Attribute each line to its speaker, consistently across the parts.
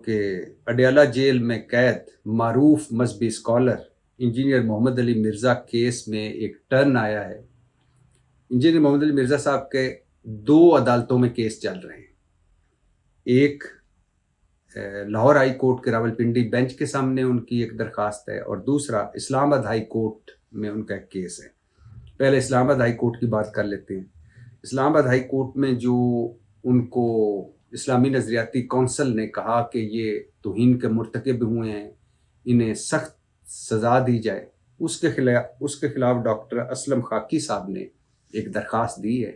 Speaker 1: کہ اڈیالہ جیل میں قید معروف مذہبی اسکالر انجینئر محمد علی مرزا کیس میں ایک ٹرن آیا ہے۔ انجینئر محمد علی مرزا صاحب کے 2 عدالتوں میں کیس چل رہے ہیں۔ ایک لاہور ہائی کورٹ کے راولپنڈی بینچ کے سامنے ان کی ایک درخواست ہے، اور دوسرا اسلام آباد ہائی کورٹ میں ان کا ایک کیس ہے۔ پہلے اسلام آباد ہائی کورٹ کی بات کر لیتے ہیں۔ اسلام آباد ہائی کورٹ میں جو ان کو اسلامی نظریاتی کونسل نے کہا کہ یہ توہین کے مرتکب ہوئے ہیں، انہیں سخت سزا دی جائے، اس کے خلاف ڈاکٹر اسلم خاکی صاحب نے ایک درخواست دی ہے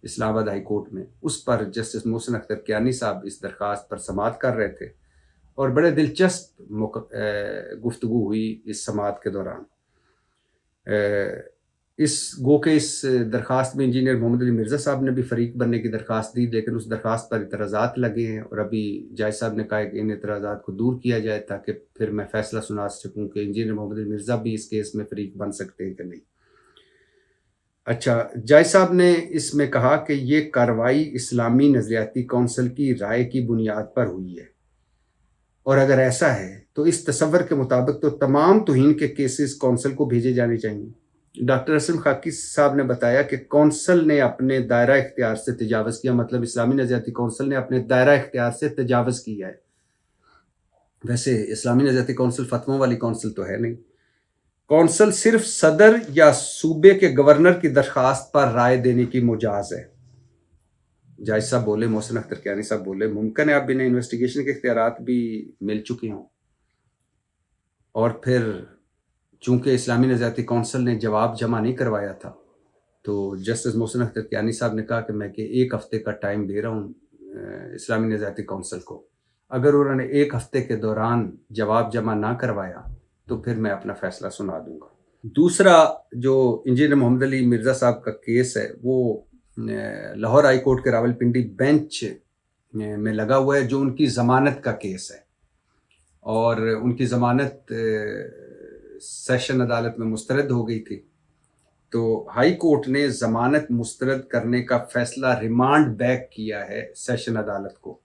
Speaker 1: اسلام آباد ہائی کورٹ میں۔ اس پر جسٹس محسن اختر کیانی صاحب اس درخواست پر سماعت کر رہے تھے، اور بڑے دلچسپ گفتگو ہوئی اس سماعت کے دوران۔ اس درخواست میں انجینئر محمد علی مرزا صاحب نے بھی فریق بننے کی درخواست دی، لیکن اس درخواست پر اعتراضات لگے ہیں، اور ابھی جج صاحب نے کہا کہ ان اعتراضات کو دور کیا جائے تاکہ پھر میں فیصلہ سنا سکوں کہ انجینئر محمد علی مرزا بھی اس کیس میں فریق بن سکتے ہیں کہ نہیں۔ اچھا، جج صاحب نے اس میں کہا کہ یہ کارروائی اسلامی نظریاتی کونسل کی رائے کی بنیاد پر ہوئی ہے، اور اگر ایسا ہے تو اس تصور کے مطابق تو تمام توہین کے کیسز کونسل کو بھیجے جانے چاہیے۔ ڈاکٹر اسلم خاکی صاحب نے بتایا کہ کونسل نے اپنے دائرہ اختیار سے تجاوز کیا، مطلب اسلامی نظریاتی کونسل نے اپنے دائرہ اختیار سے تجاوز کیا ہے۔ ویسے اسلامی نظریاتی کونسل فتووں والی کونسل تو ہے نہیں۔ کونسل صرف صدر یا صوبے کے گورنر کی درخواست پر رائے دینے کی مجاز ہے۔ جج صاحب بولے، محسن اختر کیانی صاحب بولے، ممکن ہے اب انہیں انویسٹیگیشن کے اختیارات بھی مل چکے ہوں، اور پھر چونکہ اسلامی نظریاتی کونسل نے جواب جمع نہیں کروایا تھا تو جسٹس محسن اختر کیانی صاحب نے کہا کہ میں 1 ہفتے کا ٹائم دے رہا ہوں اسلامی نظریاتی کونسل کو، اگر انہوں نے 1 ہفتے کے دوران جواب جمع نہ کروایا تو پھر میں اپنا فیصلہ سنا دوں گا۔ دوسرا جو انجینئر محمد علی مرزا صاحب کا کیس ہے وہ لاہور ہائی کورٹ کے راولپنڈی بینچ میں لگا ہوا ہے، جو ان کی ضمانت کا کیس ہے، اور ان کی ضمانت سیشن عدالت میں مسترد ہو گئی تھی، تو ہائی کورٹ نے ضمانت مسترد کرنے کا فیصلہ ریمانڈ بیک کیا ہے سیشن عدالت کو،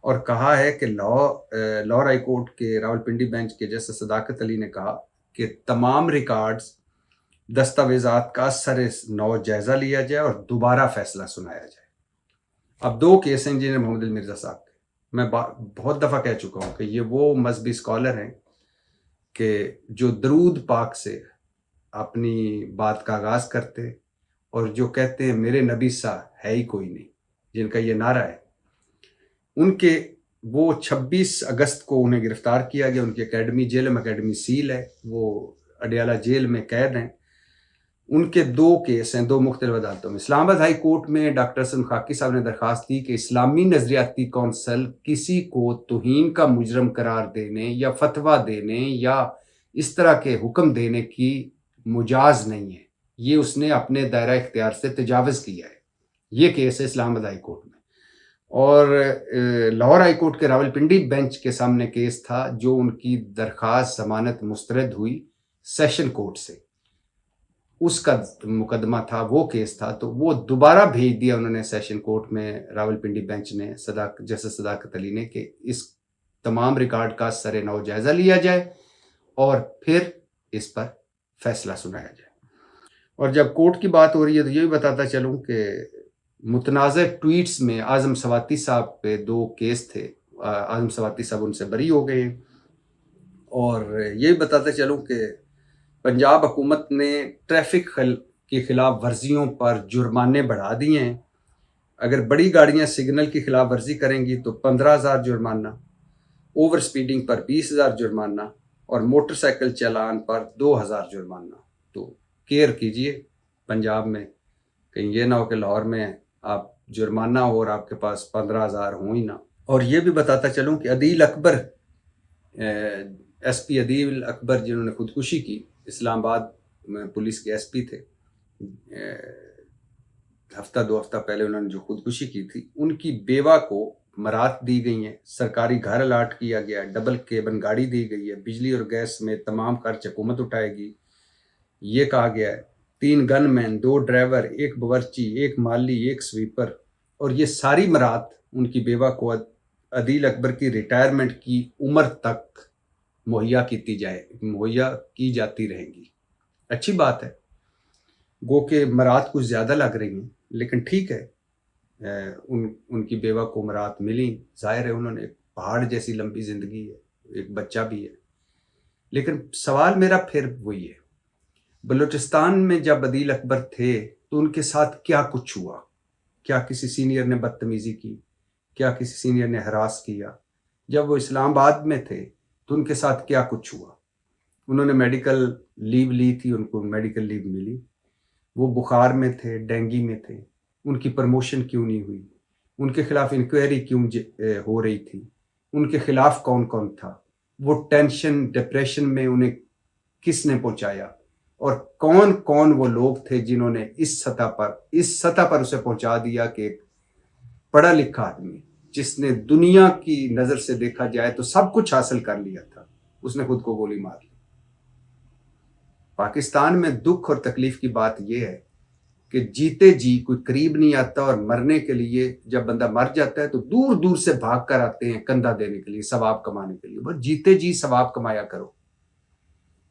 Speaker 1: اور کہا ہے کہ لاہور ہائی کورٹ کے راولپنڈی بینچ کے جسٹس صداقت علی نے کہا کہ تمام ریکارڈز دستاویزات کا سر نو جائزہ لیا جائے اور دوبارہ فیصلہ سنایا جائے۔ اب 2 کیس ہیں انجینئر محمد علی مرزا صاحب کے۔ میں بہت دفعہ کہہ چکا ہوں کہ یہ وہ مذہبی اسکالر ہیں کہ جو درود پاک سے اپنی بات کا آغاز کرتے، اور جو کہتے ہیں میرے نبی سا ہے ہی کوئی نہیں، جن کا یہ نعرہ ہے، ان کے وہ 26 اگست کو انہیں گرفتار کیا گیا۔ ان کی اکیڈمی جیلم اکیڈمی سیل ہے، وہ اڈیالہ جیل میں قید ہیں۔ ان کے 2 کیس ہیں 2 مختلف عدالتوں میں۔ اسلام آباد ہائی کورٹ میں ڈاکٹر اسلم خاکی صاحب نے درخواست دی کہ اسلامی نظریاتی کونسل کسی کو توہین کا مجرم قرار دینے یا فتویٰ دینے یا اس طرح کے حکم دینے کی مجاز نہیں ہے، یہ اس نے اپنے دائرہ اختیار سے تجاوز کیا ہے۔ یہ کیس ہے اسلام آباد ہائی کورٹ میں، اور لاہور ہائی کورٹ کے راولپنڈی بینچ کے سامنے کیس تھا، جو ان کی درخواست ضمانت مسترد ہوئی سیشن کورٹ سے، اس کا مقدمہ تھا، وہ کیس تھا، تو وہ دوبارہ بھیج دیا انہوں نے سیشن کورٹ میں، راولپنڈی بینچ نے جسٹس صداقت علی نے، کہ اس تمام ریکارڈ کا سر نو جائزہ لیا جائے اور پھر اس پر فیصلہ سنایا جائے۔ اور جب کورٹ کی بات ہو رہی ہے تو یہ بھی بتاتا چلوں کہ متنازع ٹویٹس میں اعظم سواتی صاحب پہ 2 کیس تھے، اعظم سواتی صاحب ان سے بری ہو گئے ہیں، اور یہ بھی بتاتا چلوں کہ پنجاب حکومت نے ٹریفک کی خلاف ورزیوں پر جرمانے بڑھا دیے ہیں۔ اگر بڑی گاڑیاں سگنل کی خلاف ورزی کریں گی تو 15,000 جرمانہ، اوور سپیڈنگ پر 20,000 جرمانہ، اور موٹر سائیکل چلان پر 2,000 جرمانہ۔ تو کیئر کیجئے پنجاب میں، کہیں یہ نہ ہو کہ لاہور میں آپ جرمانہ ہو اور آپ کے پاس 15,000 ہوں ہی نہ۔ اور یہ بھی بتاتا چلوں کہ عدیل اکبر، ایس پی عدیل اکبر، جنہوں نے خودکشی کی، اسلام آباد میں پولیس کے ایس پی تھے، ہفتہ 2 ہفتہ پہلے انہوں نے جو خودکشی کی تھی، ان کی بیوہ کو مرات دی گئی ہیں، سرکاری گھر الاٹ کیا گیا، ڈبل کیبن گاڑی دی گئی ہے، بجلی اور گیس میں تمام خرچ حکومت اٹھائے گی۔ یہ کہا گیا ہے 3 گن مین، 2 ڈرائیور، 1 باورچی، 1 مالی، 1 سویپر، اور یہ ساری مرات ان کی بیوہ کو عدیل اکبر کی ریٹائرمنٹ کی عمر تک مہیا کی جاتی رہیں گی. اچھی بات ہے، گو کہ مراد کچھ زیادہ لگ رہی ہیں، لیکن ٹھیک ہے. ان کی بیوہ کو مراد ملی، ظاہر ہے انہوں نے ایک پہاڑ جیسی لمبی زندگی ہے، ایک بچہ بھی ہے. لیکن سوال میرا پھر وہی ہے، بلوچستان میں جب عدیل اکبر تھے تو ان کے ساتھ کیا کچھ ہوا؟ کیا کسی سینئر نے بدتمیزی کی؟ کیا کسی سینئر نے ہراس کیا؟ جب وہ اسلام آباد میں تھے تو ان کے ساتھ کیا کچھ ہوا؟ انہوں نے میڈیکل لیو لی تھی، ان کو میڈیکل لیو ملی. وہ بخار میں تھے، ڈینگی میں تھے، ان کی پروموشن کیوں نہیں ہوئی؟ ان کے خلاف انکوائری کیوں ہو رہی تھی؟ ان کے خلاف کون کون تھا؟ وہ ٹینشن ڈپریشن میں انہیں کس نے پہنچایا؟ اور کون کون وہ لوگ تھے جنہوں نے اس سطح پر اسے پہنچا دیا کہ ایک پڑھا لکھا آدمی جس نے دنیا کی نظر سے دیکھا جائے تو سب کچھ حاصل کر لیا تھا، اس نے خود کو گولی مار لی. پاکستان میں دکھ اور تکلیف کی بات یہ ہے کہ جیتے جی کوئی قریب نہیں آتا، اور مرنے کے لیے جب بندہ مر جاتا ہے تو دور دور سے بھاگ کر آتے ہیں کندھا دینے کے لیے، ثواب کمانے کے لیے. بس جیتے جی ثواب کمایا کرو.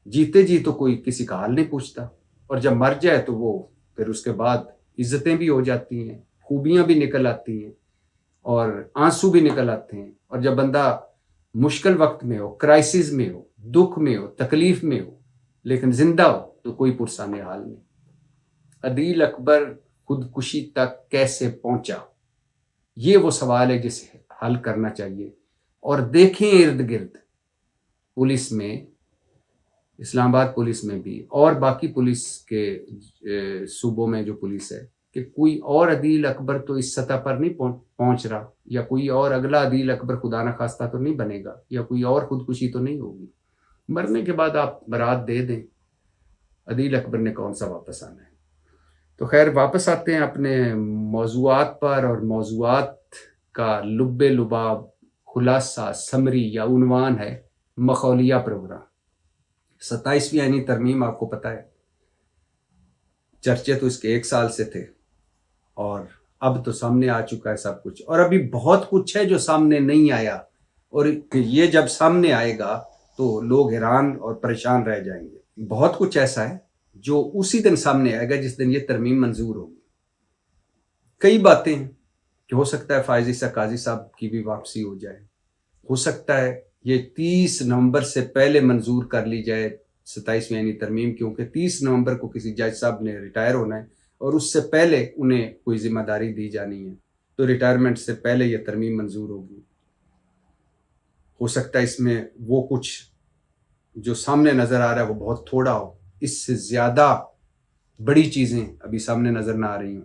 Speaker 1: جیتے جی تو کوئی کسی کا حال نہیں پوچھتا، اور جب مر جائے تو وہ پھر اس کے بعد عزتیں بھی ہو جاتی ہیں، خوبیاں بھی نکل آتی ہیں، اور آنسو بھی نکل آتے ہیں. اور جب بندہ مشکل وقت میں ہو، کرائسس میں ہو، دکھ میں ہو، تکلیف میں ہو، لیکن زندہ ہو تو کوئی پرسان حال نہیں. عدیل اکبر خودکشی تک کیسے پہنچا؟ یہ وہ سوال ہے جسے حل کرنا چاہیے. اور دیکھیں ارد گرد پولیس میں، اسلام آباد پولیس میں بھی اور باقی پولیس کے صوبوں میں جو پولیس ہے، کہ کوئی اور عدیل اکبر تو اس سطح پر نہیں پہنچ رہا، یا کوئی اور اگلا عدیل اکبر خدا نہ خواستہ تو نہیں بنے گا، یا کوئی اور خودکشی تو نہیں ہوگی. مرنے کے بعد آپ برات دے دیں، عدیل اکبر نے کون سا واپس آنا ہے؟ تو خیر، واپس آتے ہیں اپنے موضوعات پر، اور موضوعات کا لب لباب، خلاصہ، سمری یا عنوان ہے مخولیہ پروگرام. 27ویں آئینی ترمیم آپ کو پتہ ہے، چرچے تو اس کے 1 سال سے تھے، اور اب تو سامنے آ چکا ہے سب کچھ، اور ابھی بہت کچھ ہے جو سامنے نہیں آیا، اور یہ جب سامنے آئے گا تو لوگ حیران اور پریشان رہ جائیں گے. بہت کچھ ایسا ہے جو اسی دن سامنے آئے گا جس دن یہ ترمیم منظور ہوگی. کئی باتیں ہیں کہ ہو سکتا ہے فائز عیسیٰ قاضی صاحب کی بھی واپسی ہو جائے، ہو سکتا ہے یہ 30 نومبر سے پہلے منظور کر لی جائے 27ویں آئینی ترمیم، کیونکہ 30 نومبر کو کسی جج صاحب نے ریٹائر ہونا ہے، اور اس سے پہلے انہیں کوئی ذمہ داری دی جانی ہے، تو ریٹائرمنٹ سے پہلے یہ ترمیم منظور ہوگی. ہو سکتا ہے اس میں وہ کچھ جو سامنے نظر آ رہا ہے وہ بہت تھوڑا ہو، اس سے زیادہ بڑی چیزیں ابھی سامنے نظر نہ آ رہی ہوں.